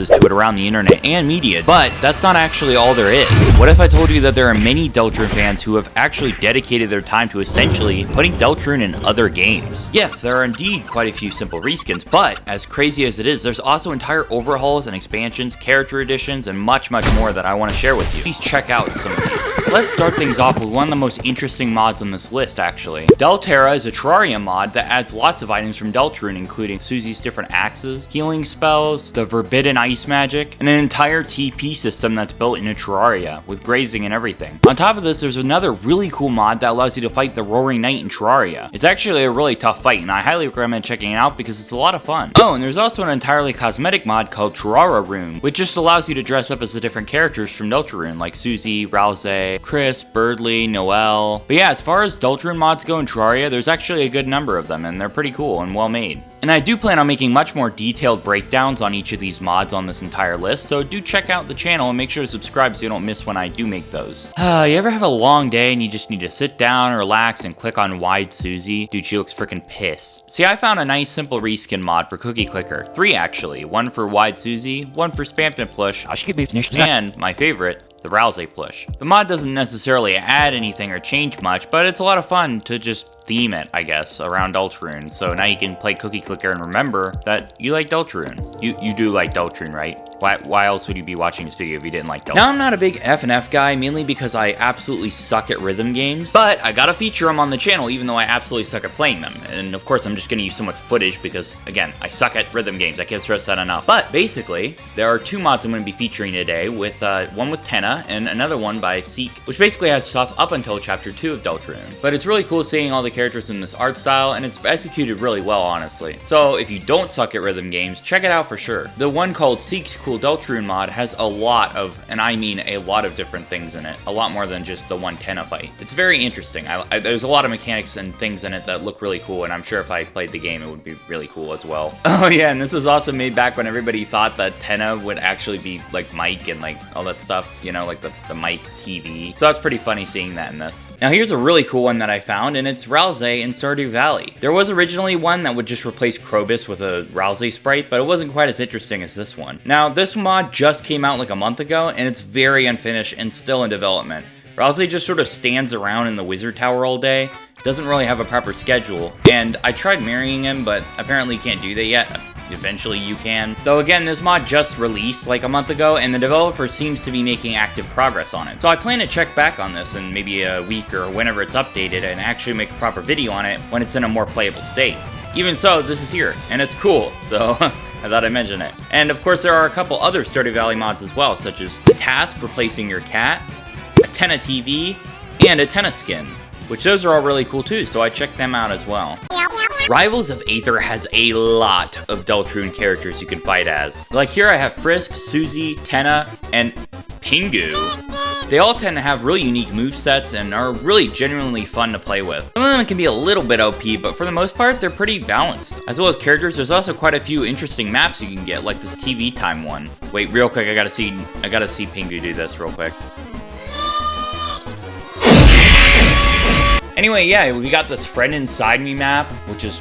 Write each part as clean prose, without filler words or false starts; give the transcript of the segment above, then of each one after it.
to it around the internet and media, but that's not actually all there is. What if I told you that there are many Deltarune fans who have actually dedicated their time to essentially putting Deltarune in other games? Yes, there are indeed quite a few simple reskins, but as crazy as it is, there's also entire overhauls and expansions, character additions, and much more that I want to share with you. Please check out some of these. Let's start things off with one of the most interesting mods on this list, actually. Deltarune is a Terraria mod that adds lots of items from Deltarune, including Susie's different axes, healing spells, the forbidden ice magic, and an entire TP system that's built into Terraria, with grazing and everything. On top of this, there's another really cool mod that allows you to fight the Roaring Knight in Terraria. It's actually a really tough fight, and I highly recommend checking it out because it's a lot of fun. Oh, and there's also an entirely cosmetic mod called Terraria, which just allows you to dress up as the different characters from Deltarune, like Susie, Ralsei, Kris, Berdly, Noelle. But yeah, as far as Deltarune mods go in Terraria, there's actually a good number of them, and they're pretty cool and well made. And I do plan on making much more detailed breakdowns on each of these mods on this entire list, so do check out the channel and make sure to subscribe so you don't miss when I do make those. You ever have a long day and you just need to sit down, relax, and click on Wide Susie? Dude, she looks freaking pissed. See, I found a nice simple reskin mod for Cooke Clicker. 3 actually. One for Wide Susie, one for Spamton plush, and my favorite, the ralsei plush. The mod doesn't necessarily add anything or change much, but it's a lot of fun to just theme it, I guess, around Deltarune. So now you can play Cooke Clicker and remember that you like Deltarune. You do like Deltarune, right? Why else would you be watching this video if you didn't like Deltarune? Now, I'm not a big FNF guy, mainly because I absolutely suck at rhythm games, but I gotta feature them on the channel even though I absolutely suck at playing them. And of course, I'm just gonna use so much footage because, again, I suck at rhythm games. I can't stress that enough. But basically, there are 2 mods I'm gonna be featuring today, with one with Tenna and another one by Seek, which basically has stuff up until Chapter 2 of Deltarune. But it's really cool seeing all the characters in this art style, and it's executed really well, honestly. So if you don't suck at rhythm games, check it out for sure. The one called Seek's Cool Deltarune mod has a lot of, and I mean a lot of different things in it. A lot more than just the one Tenna fight. It's very interesting. There's a lot of mechanics and things in it that look really cool, and I'm sure if I played the game, it would be really cool as well. Oh yeah, and this was also made back when everybody thought that Tenna would actually be like Mike and like all that stuff, you know, like the Mike TV. So that's pretty funny seeing that in this. Now here's a really cool one that I found, and it's Ralsei in Stardew Valley. There was originally one that would just replace Krobus with a Ralsei sprite, but it wasn't quite as interesting as this one. Now this mod just came out like a month ago, and it's very unfinished and still in development. Ralsei just sort of stands around in the wizard tower all day, doesn't really have a proper schedule, and I tried marrying him, but apparently you can't do that yet. Eventually you can. Though again, this mod just released like a month ago, and the developer seems to be making active progress on it. So I plan to check back on this in maybe a week or whenever it's updated and actually make a proper video on it when it's in a more playable state. Even so, this is here, and it's cool, so I thought I'd mention it. And of course, there are a couple other Stardew Valley mods as well, such as the task replacing your cat, a Tenna TV, and a Tenna skin, which those are all really cool too, so I checked them out as well. Rivals of Aether has a lot of Deltarune characters you can fight as. Like here I have Frisk, Susie, Tenna, and Pingu. They all tend to have really unique movesets and are really genuinely fun to play with. Some of them can be a little bit OP, but for the most part, they're pretty balanced. As well as characters, there's also quite a few interesting maps you can get, like this TV time one. Wait, real quick, I gotta see Pingu do this real quick. Anyway, yeah, we got this Friend Inside Me map, which is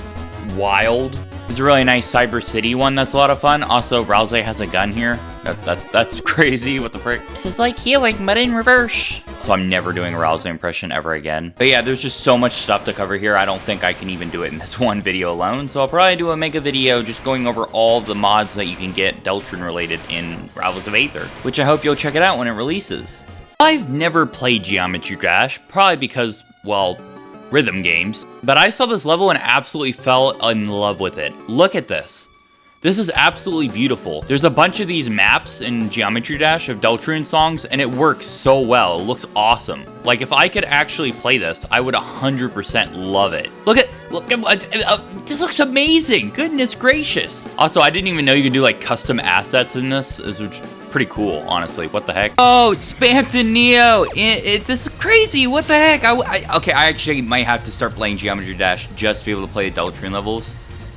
wild. There's a really nice Cyber City one that's a lot of fun. Also, Ralsei has a gun here. That's crazy, what the frick? This is like healing, but in reverse. So I'm never doing a Ralsei impression ever again. But yeah, there's just so much stuff to cover here. I don't think I can even do it in this one video alone. So I'll probably do a mega video just going over all the mods that you can get Deltarune related in Rivals of Aether, which I hope you'll check it out when it releases. I've never played Geometry Dash, probably because, well, rhythm games, but I saw this level and absolutely fell in love with it. Look at this. This is absolutely beautiful. There's a bunch of these maps in Geometry Dash of Deltarune songs, and it works so well. It looks awesome. Like, if I could actually play this, I would 100% love it. Look, this looks amazing. Goodness gracious. Also, I didn't even know you could do, like, custom assets in this, which is pretty cool, honestly. What the heck? Oh, it's Spamton Neo. This is crazy. What the heck? Okay, I actually might have to start playing Geometry Dash just to be able to play the Deltarune levels.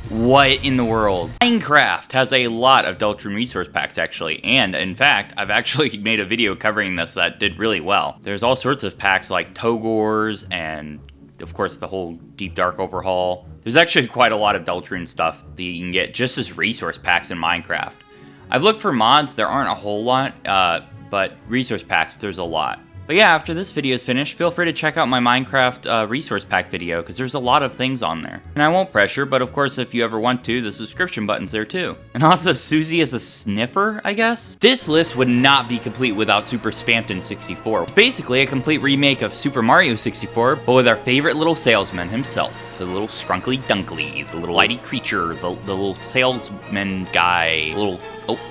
What in the world? Minecraft has a lot of Deltarune resource packs, actually, and in fact, I've actually made a video covering this that did really well. There's all sorts of packs like Togors and, of course, the whole Deep Dark overhaul. There's actually quite a lot of Deltarune stuff that you can get just as resource packs in Minecraft. I've looked for mods, there aren't a whole lot, but resource packs, there's a lot. But yeah, after this video is finished, feel free to check out my Minecraft resource pack video, because there's a lot of things on there. And I won't pressure, but of course, if you ever want to, the subscription button's there too. And also, Susie is a sniffer, I guess? This list would not be complete without Super Spamton 64. Basically, a complete remake of Super Mario 64, but with our favorite little salesman himself. The little Scrunkly Dunkly, the little lighty creature, the little salesman guy, oh,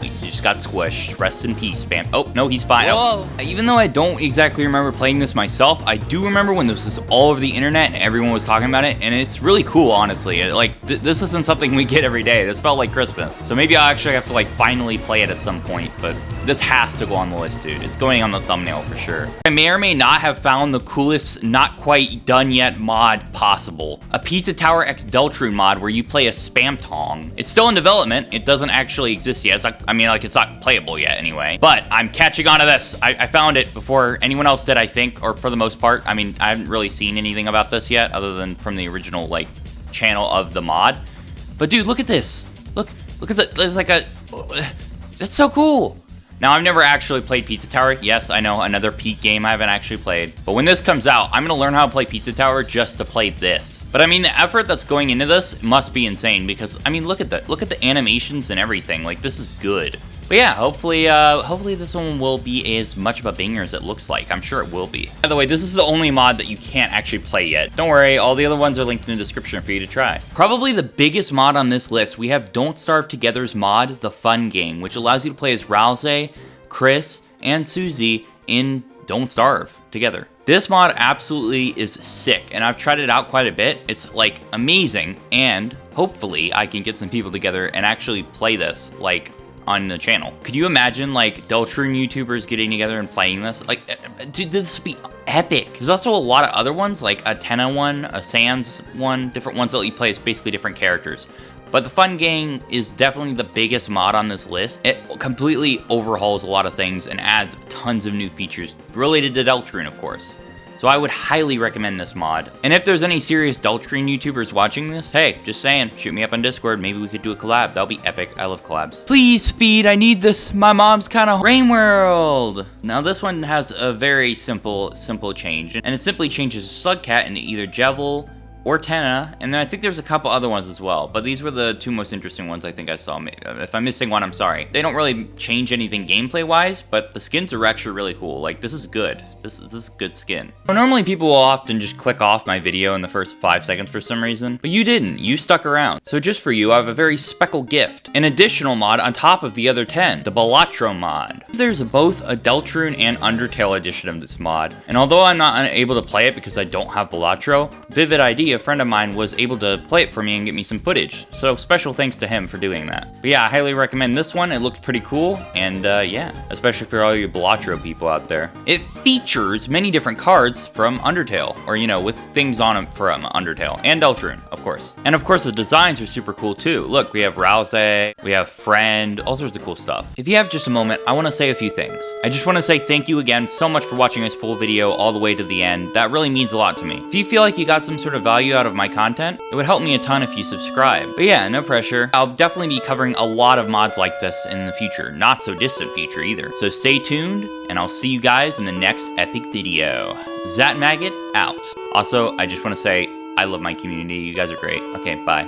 he just got squished. Rest in peace, Spam. Oh, no, he's fine. Whoa. Oh. Even though I don't exactly remember playing this myself, I do remember when this was all over the internet and everyone was talking about it, and it's really cool, honestly. This isn't something we get every day. This felt like Christmas. So maybe I'll actually have to, like, finally play it at some point, but this has to go on the list, dude. It's going on the thumbnail for sure. I may or may not have found the coolest, not quite done yet mod possible. A Pizza Tower X Deltarune mod where you play a Spamton. It's still in development. It doesn't actually exist yet. It's not playable yet anyway. But I'm catching on to this. I found it before anyone else did, I think, or for the most part. I mean, I haven't really seen anything about this yet other than from the original, like, channel of the mod. But dude, look at this. Look at the, there's like a, that's so cool. Now, I've never actually played Pizza Tower. Yes, I know, another Pete game I haven't actually played. But when this comes out, I'm going to learn how to play Pizza Tower just to play this. But I mean, the effort that's going into this must be insane because, I mean, look at the animations and everything. Like, this is good. But yeah, hopefully this one will be as much of a banger as it looks like. I'm sure it will be. By the way, this is the only mod that you can't actually play yet. Don't worry, all the other ones are linked in the description for you to try. Probably the biggest mod on this list, we have Don't Starve Together's mod, The Fun Game, which allows you to play as Ralsei, Kris, and Susie in Don't Starve together. This mod absolutely is sick, and I've tried it out quite a bit. It's, like, amazing, and hopefully I can get some people together and actually play this, like, on the channel. Could you imagine, like, Deltarune YouTubers getting together and playing this? Like, dude, this would be epic. There's also a lot of other ones, like a Tenna one, a Sans one, different ones that let you play as basically different characters. But the Fun Game is definitely the biggest mod on this list. It completely overhauls a lot of things and adds tons of new features related to Deltarune, of course. So I would highly recommend this mod. And if there's any serious Deltarune YouTubers watching this, hey, just saying, shoot me up on Discord. Maybe we could do a collab. That'll be epic. I love collabs. Please, Speed, I need this. My mom's kind of Rain World. Now this one has a very simple change. And it simply changes Slugcat into either Jevil or Tenna, and then I think there's a couple other ones as well, but these were the two most interesting ones I think I saw. If I'm missing one, I'm sorry. They don't really change anything gameplay-wise, but the skins are actually really cool. Like, this is good. This is good skin. So normally people will often just click off my video in the first 5 seconds for some reason, but you didn't. You stuck around. So just for you, I have a very special gift. An additional mod on top of the other 10, the Balatro mod. There's both a Deltarune and Undertale edition of this mod, and although I'm not able to play it because I don't have Balatro, Vivid ID, a friend of mine, was able to play it for me and get me some footage. So special thanks to him for doing that. But yeah, I highly recommend this one. It looks pretty cool, and yeah, especially for all you Balatro people out there. It features many different cards from Undertale, or you know, with things on them from Undertale, and Deltarune, of course. And of course, the designs are super cool too. Look, we have Ralsei, we have Friend, all sorts of cool stuff. If you have just a moment, I want to say a few things. I just want to say thank you again so much for watching this full video all the way to the end. That really means a lot to me. If you feel like you got some sort of value out of my content, it would help me a ton if you subscribe. But yeah, no pressure. I'll definitely be covering a lot of mods like this in the future, not so distant future either. So stay tuned, and I'll see you guys in the next epic video. Zatmaggot out. Also, I just want to say, I love my community. You guys are great. Okay, bye.